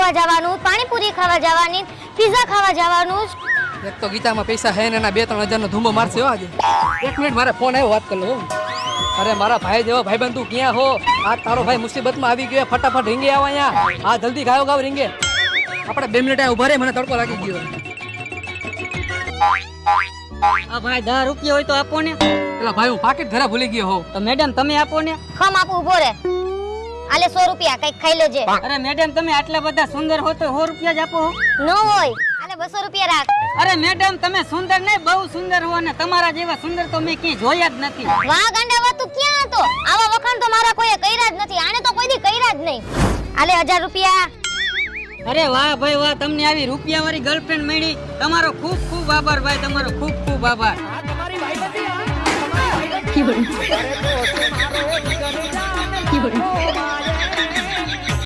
ખાવા જવાનું, પાણીપુરી ખાવા જવાની, પિઝા ખાવા જવાનું. એક તો ગીતામાં પૈસા હે ને એના 2-3 હજારનો ધૂમો મારશે હો આજે. એક મિનિટ મારે ફોન આવ્યો, વાત કરી લઉં. અરે મારા ભાઈ જેવો ભાઈબંધ તું ક્યાં હો? આ તારો ભાઈ મુસીબતમાં આવી ગયો, ફટાફટ રીંગે આવ અહીંયા. આ જલ્દી ગાયો ગાવ રીંગે. આપણે 2 મિનિટ ઉભા રહે, મને તડકો લાગી ગયો. આ ભાઈ 10 રૂપિયા હોય તો આપો ને. પેલા ભાઈ હું પાકીટ ઘરે ભૂલી ગયો હો. તો મેડમ તમે આપો ને. ખમ આપું, ઉભો રે. આલે 100 રૂપિયા કઈક ખાઈ લેજે. અરે મેડમ તમે આટલા બધા સુંદર હો તો 100 રૂપિયા જ આપો. ન હોય, આલે 200 રૂપિયા રાખ. અરે મેડમ તમે સુંદર નહીં, બહુ સુંદર હો ને તમારા જેવા સુંદર તો મેં ક્યાંય જોયા જ નથી. વાહ ગાંડા વા, તું ક્યાં હતો? આવા વખાણ તો મારા કોઈએ કર્યા જ નથી. આને તો કોઈ દી કર્યા જ નહીં. આલે 1000 રૂપિયા. અરે વાહ ભાઈ વાહ, તમને આવી રૂપિયા વાળી ગર્લફ્રેન્ડ મળી. તમારો ખૂબ ખૂબ આભાર ભાઈ, તમારો ખૂબ ખૂબ આભાર. কি বলে